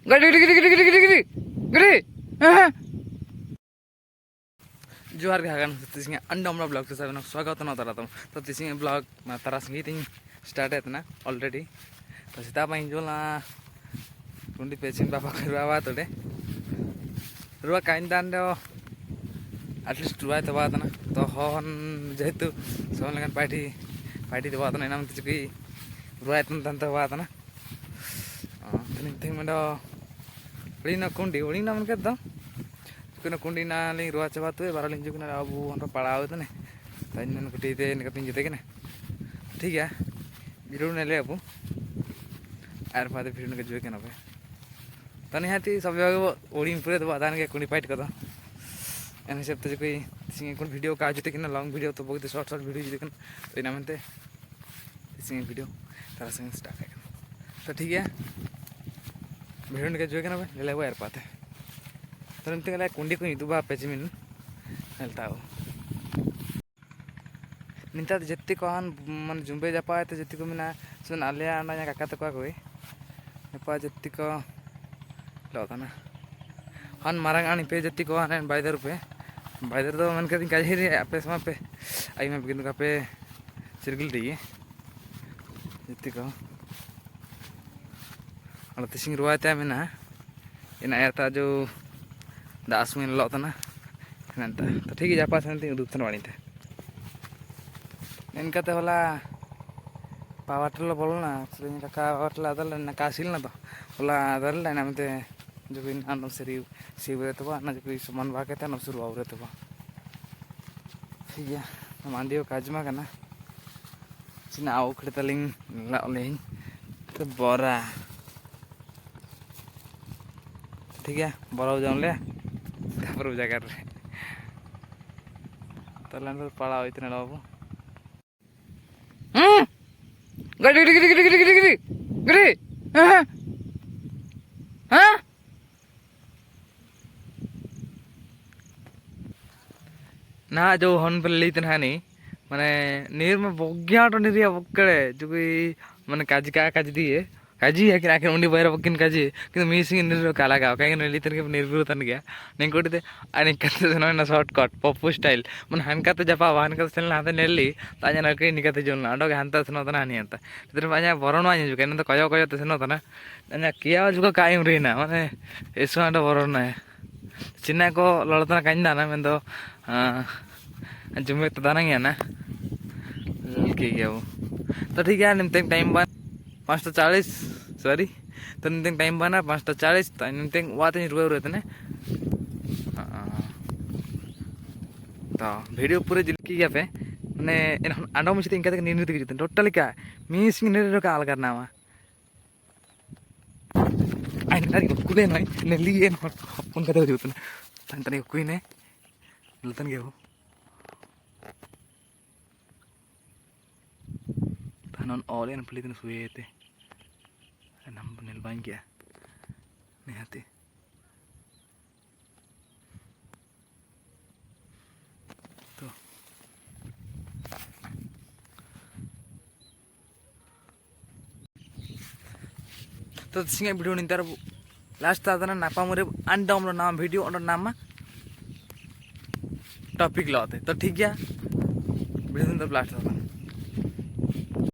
गड़ी गड़ी गड़ी गड़ी गड़ी गड़ी गड़ी जोहार के हागन तिसिंगे अंडमरा ब्लॉग से सबन स्वागत न तरतम तो तिसिंगे ब्लॉग तारा संगी तिंग स्टार्ट है ऑलरेडी तो सीता पाई जोला कुंडी पेचिन बाबा करवा तोडे रुआ काइन दान दो एटलिस्ट रुआ तो बात ना तो हन जेहेतु सोन लगन पार्टी पार्टी तो बात ना नाम तिचुकी रुआ तन तन तो बात ना तनिक थिंग मंडो उड़ी ना कुंडी उड़ी ना मन के दो कुना कुंडी ना लिंग रुआ चबा तो बारा लिंग जुकना अबू हन पड़ाव तने तइन नन कुटी ते निकतिन जते के ना ठीक है बिरू ने ले अबू आर पादे फिर ने जुए के ना पे तने हाती सब उड़ी पूरे तो आदान के कुंडी पाइट कदा एन हिसाब ते कोई सिंगे कोन वीडियो का जते के ना लॉन्ग वीडियो तो बहुत शॉर्ट शॉर्ट वीडियो जते के तो इना मनते सिंगे वीडियो तारा संग स्टार्ट है तो ठीक है वीडियो ने जुए के ना ले ले यार पाते तरंते गला कुंडी को इदुबा पेचिमिन हेल्ताओ निंता जत्ती को हन मन जुंबे जापा तो जत्ती को मिना सुन आलिया ना काका तक कोई नेपा जत्ती को लौतना हन मारंग आनी पे जत्ती को हन बाइदर दो मन कदी काजे रे आपे समा पे आई में बिगिन का पे सिरगिल दी जत्ती को और तिसिंग रुआता मेना ina eta जो दास में लौतना नंता तो ठीक है जापा संती उदुतन वाणीते इनका ते होला पावाटल बोलना सुनी काका पावाटल अदल ना कासिल ना तो होला अदल ना मते जो इन अनु सरी सिवरे तो ना जो समान भागे ता न शुरू आवरे तो ठीक है मांडियो काजमा कना चिना आउ खड़े तलिंग ला लें तो बोरा ठीक है बोरा जाऊं ले पर उजा कर रहे तो लाइन पर पड़ा हुई इतने लोगों गड़ी गड़ी गड़ी गड़ी गड़ी गड़ी गड़ी हाँ हाँ ना जो हन पर ली तना नहीं माने नीर में बोग्या तो नीरिया बोकड़े जो कोई माने काजी का काजी दिए काजी है कि आखिर उन्हीं बाहर बकिन काजी किंतु मिसिंग निर्भर काला गाँव कहीं नहीं लितर के निर्भर तन गया नहीं कोटी ते अने कते से ना शॉर्टकट पप्पू स्टाइल मन हनका तो जपा हनका तो चलना हाथे नेली ताजा नरके निकते जोलना अंडो के हनता से नोतना नहीं आता तेरे पाजा बरोनो आने जुके न तो कयो कयो तो से नोतना अने किया जुका कायम रेना माने ऐसो अंडो बरोनो है चिन्ना को लड़तना काइन दाना में तो जुमे तो दाना गया ना की गया वो तो ठीक है निमते टाइम बाद 5:40 सॉरी तो निमते टाइम बना 5:40 तो निमते वाते नहीं रुए रहते ने तो वीडियो पूरे जिलकी गया पे ने अंडो मुझे इनका तक नींद दिख जाते टोटल क्या मिसिंग नींद का आल करना वा आई नारी कुले नहीं ने लिए न अपन का तो जुतन तन तने कोई ने लतन गयो तनन ऑल इन प्लीज न सुएते नंबर नेल बाइन गया निहाते तो सिंगे वीडियो निंतर लास्ट आदना नापा मोरे अंडम नाम वीडियो अंडर नाम टॉपिक लाते तो ठीक है वीडियो निंतर लास्ट आदना